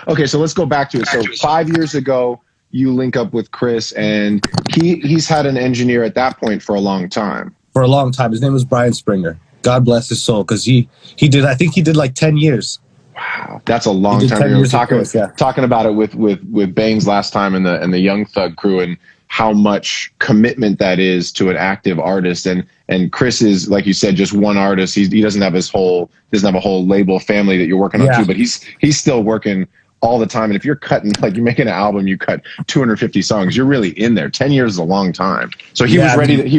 Okay, so let's go back to it. So 5 years ago, you link up with Chris, and he's had an engineer at that point for a long time. For a long time. His name was Brian Springer. God bless his soul, because he did, I think he did like 10 years. Wow, that's a long time. We were talking about it with Bangs last time and the Young Thug crew, and how much commitment that is to an active artist. And Chris is, like you said, just one artist. He doesn't have a whole label family that you're working on too, but he's still working all the time. And if you're cutting, like you're making an album, you cut 250 songs, you're really in there. 10 years is a long time. So he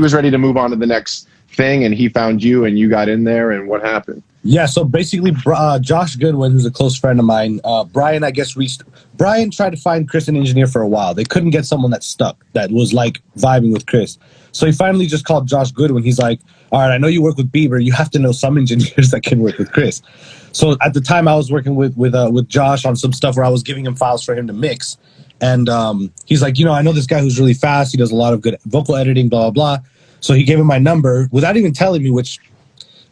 was ready to move on to the next thing, and he found you, and you got in there. And what happened? Yeah, so basically, Josh Goodwin, who's a close friend of mine, Brian tried to find Chris an engineer for a while. They couldn't get someone that stuck, that was like vibing with Chris. So he finally just called Josh Goodwin. He's like, all right, I know you work with Bieber. You have to know some engineers that can work with Chris. So at the time, I was working with Josh on some stuff where I was giving him files for him to mix. And he's like, I know this guy who's really fast. He does a lot of good vocal editing, blah, blah, blah. So he gave him my number without even telling me, which...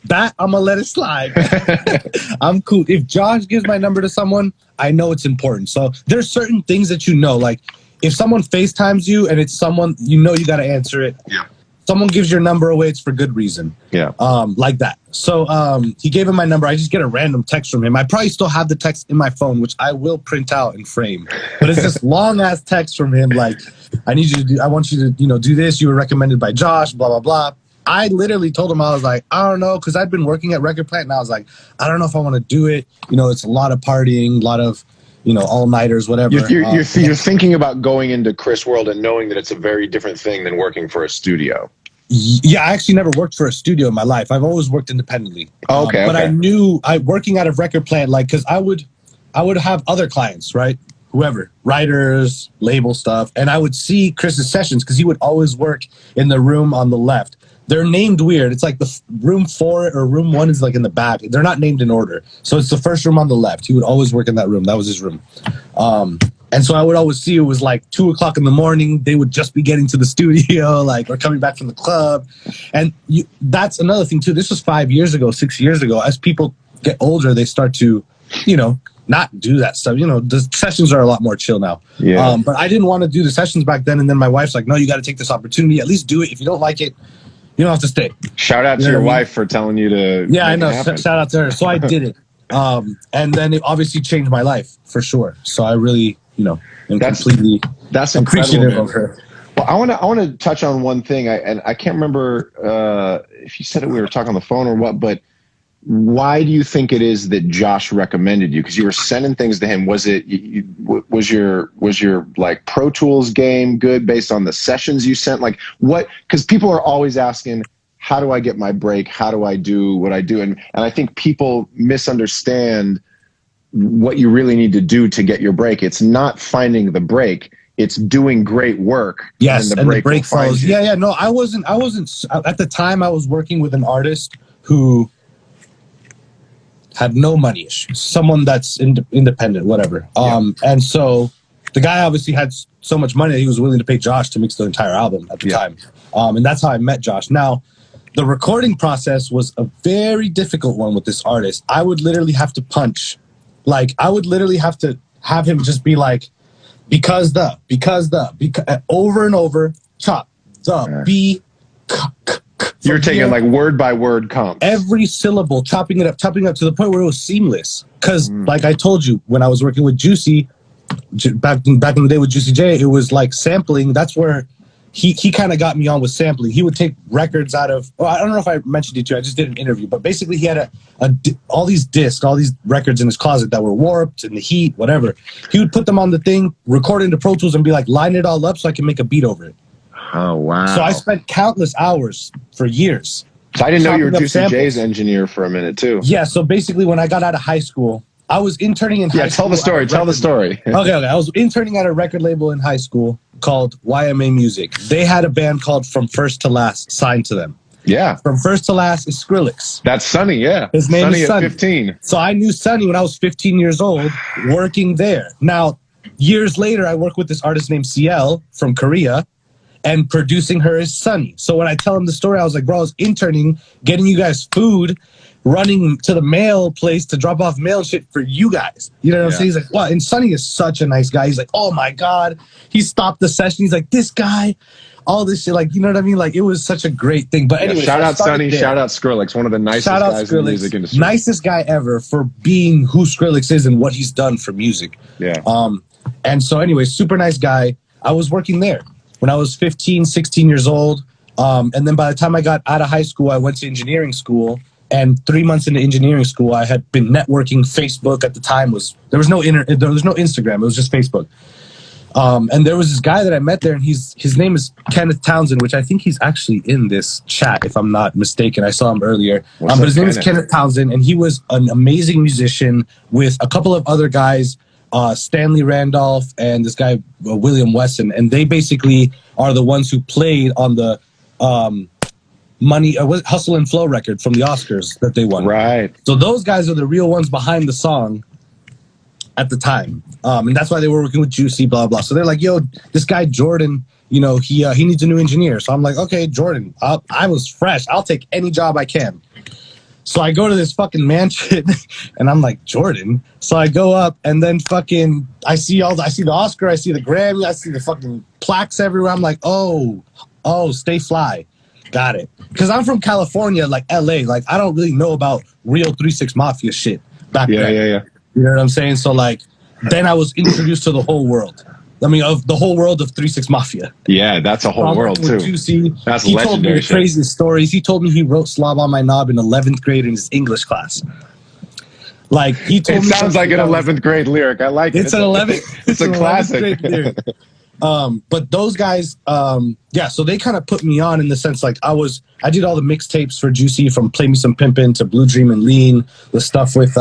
that I'm gonna let it slide. I'm cool. If Josh gives my number to someone, I know it's important. So there's certain things that like if someone FaceTimes you and it's someone you got to answer it. Yeah. Someone gives your number away, it's for good reason. Yeah. Like that. So he gave him my number. I just get a random text from him. I probably still have the text in my phone, which I will print out and frame. But it's this long ass text from him, like, I want you to do this. You were recommended by Josh, blah blah blah. I literally told him, I was like, I don't know, because I'd been working at Record Plant, and I was like, I don't know if I want to do it. It's a lot of partying, a lot of, all-nighters, whatever. You're thinking about going into Chris World and knowing that it's a very different thing than working for a studio. Yeah, I actually never worked for a studio in my life. I've always worked independently. Okay. But I knew, working out of Record Plant, like, because I would have other clients, right? Whoever, writers, label stuff, and I would see Chris's sessions because he would always work in the room on the left. They're named weird. It's like the room 4 or room 1 is like in the back. They're not named in order. So it's the first room on the left. He would always work in that room. That was his room. And so I would always see it was like 2 o'clock in the morning. They would just be getting to the studio, or coming back from the club. And that's another thing too. This was 5 years ago, 6 years ago. As people get older, they start to, not do that stuff. The sessions are a lot more chill now. Yeah. But I didn't want to do the sessions back then. And then my wife's like, no, you got to take this opportunity. At least do it. If you don't like it, you don't have to stay. Shout out to your wife for telling you to. Yeah, I know. Shout out to her. So I did it. And then it obviously changed my life for sure. So I really, am completely appreciative of her. Well, I want to touch on one thing. I can't remember if you said it, we were talking on the phone or what, but why do you think it is that Josh recommended you? Because you were sending things to him. Was your like Pro Tools game good based on the sessions you sent? Like what? Because people are always asking, how do I get my break? How do I do what I do? And I think people misunderstand what you really need to do to get your break. It's not finding the break. It's doing great work. Yes, and the break follows. Yeah. No, I wasn't. At the time, I was working with an artist who had no money issues, someone that's independent, whatever. And so the guy obviously had so much money that he was willing to pay Josh to mix the entire album at the time. And that's how I met Josh. Now, the recording process was a very difficult one with this artist. I would literally have to punch. Like, I would literally have to have him just be like, because over and over, chop, be, you're taking like word by word comps. Every syllable, chopping it up to the point where it was seamless. Because, like I told you, when I was working with Juicy, back in the day with Juicy J, it was like sampling. That's where he kind of got me on with sampling. He would take records out of, I don't know if I mentioned it to you, I just did an interview, but basically he had all these discs, all these records in his closet that were warped in the heat, whatever. He would put them on the thing, record into Pro Tools and be like, line it all up so I can make a beat over it. Oh, wow. So I spent countless hours for years. So I didn't know you were Juicy J's engineer for a minute, too. Yeah, so basically when I got out of high school, I was interning in high school. Yeah, tell the story. Okay. I was interning at a record label in high school called YMA Music. They had a band called From First to Last signed to them. Yeah. From First to Last is Skrillex. That's Sonny, yeah. His name is Sonny. At 15. So I knew Sonny when I was 15 years old, working there. Now, years later, I work with this artist named CL from Korea, and producing her is Sonny. So when I tell him the story, I was like, bro, I was interning, getting you guys food, running to the mail place to drop off mail and shit for you guys. You know what I'm saying? He's like, wow. And Sonny is such a nice guy. He's like, oh my God. He stopped the session. He's like, this guy, all this shit. Like, you know what I mean? Like, it was such a great thing. But anyway, shout out Sonny, shout out Skrillex, one of the nicest guys in the music industry. Nicest guy ever for being who Skrillex is and what he's done for music. Yeah. And so anyway, super nice guy. I was working there when I was 15, 16 years old. And then by the time I got out of high school, I went to engineering school. And 3 months into engineering school, I had been networking. Facebook at the time there was no Instagram. It was just Facebook. And there was this guy that I met there, and his name is Kenneth Townsend, which I think he's actually in this chat, if I'm not mistaken. I saw him earlier. But his name is Kenneth Townsend, and he was an amazing musician with a couple of other guys, Stanley Randolph and this guy, William Wesson. And they basically are the ones who played on the Hustle and Flow record from the Oscars that they won. Right. So those guys are the real ones behind the song at the time. And that's why they were working with Juicy, blah, blah. So they're like, yo, this guy Jordan, you know, he needs a new engineer. So I'm like, okay, Jordan, I was fresh. I'll take any job I can. So I go to this fucking mansion and I'm like, Jordan. So I go up and then fucking I see the Oscar, I see the Grammy, I see the fucking plaques everywhere. I'm like, oh, stay fly. Got it. Because I'm from California, like LA. Like, I don't really know about real 3 6 Mafia shit back then. Yeah. You know what I'm saying? So, like, then I was introduced to the whole world. I mean, of the whole world of 3 6 Mafia. Yeah, that's a whole world, too. Juicy. That's he legendary told me the shit. craziest stories. He told me he wrote Slob on My Knob in 11th grade in his English class. Like, he told me... It sounds like an 11th grade lyric. I like it. It's an 11th... It's a classic. But those guys, so they kind of put me on in the sense, like, I did all the mixtapes for Juicy, from Play Me Some Pimpin' to Blue Dream and Lean, the stuff with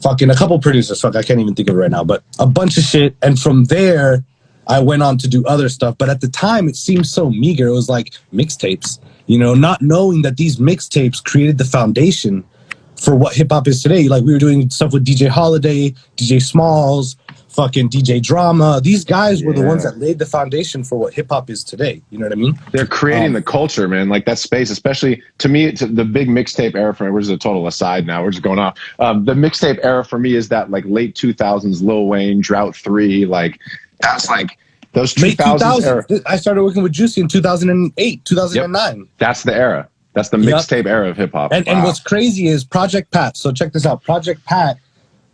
fucking a couple producers, I can't even think of it right now, but a bunch of shit. And from there, I went on to do other stuff. But at the time, it seemed so meager. It was like mixtapes, you know, not knowing that these mixtapes created the foundation for what hip hop is today. Like, we were doing stuff with DJ Holiday, DJ Smalls, fucking DJ Drama. These guys were the ones that laid the foundation for what hip hop is today. You know what I mean? They're creating the culture, man. Like, that space, especially to me, it's the big mixtape era for me. We're just a total aside now. We're just going off. The mixtape era for me is that, like, late 2000s Lil Wayne, Drought 3. Like, that's like those 2000s era. I started working with Juicy in 2008, 2009. Yep. That's the era. That's the mixtape era of hip hop. And what's crazy is Project Pat. So check this out. Project Pat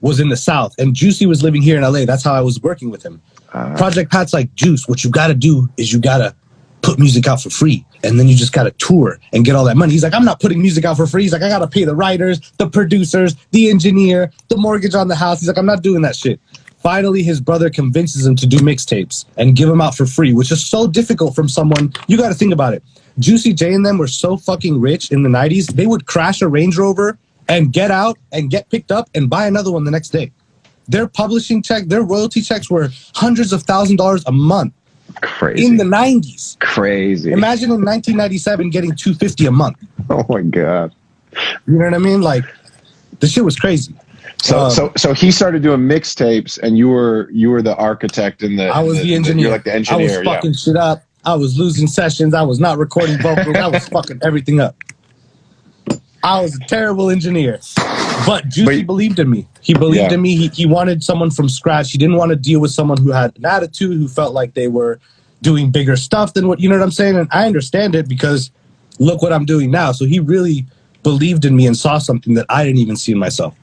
was in the South, and Juicy was living here in LA. That's how I was working with him. Project Pat's like, Juice, what you got to do is you got to put music out for free, and then you just got to tour and get all that money. He's like, I'm not putting music out for free. He's like, I got to pay the writers, the producers, the engineer, the mortgage on the house. He's like, I'm not doing that shit. Finally, his brother convinces him to do mixtapes and give them out for free, which is so difficult from someone. You got to think about it. Juicy J and them were so fucking rich in the 90s. They would crash a Range Rover and get out and get picked up and buy another one the next day. Their publishing check, their royalty checks were hundreds of $1,000s a month. Crazy. In the 90s. Crazy. Imagine in 1997 getting $250 a month. Oh my God. You know what I mean? Like, the shit was crazy. So he started doing mixtapes, and you were the architect and I was the engineer. You're like the engineer. I was fucking shit up. I was losing sessions. I was not recording vocals. I was fucking everything up. I was a terrible engineer. But Juicy believed in me. He believed in me. He wanted someone from scratch. He didn't want to deal with someone who had an attitude, who felt like they were doing bigger stuff than what, you know what I'm saying? And I understand it, because look what I'm doing now. So he really believed in me and saw something that I didn't even see in myself.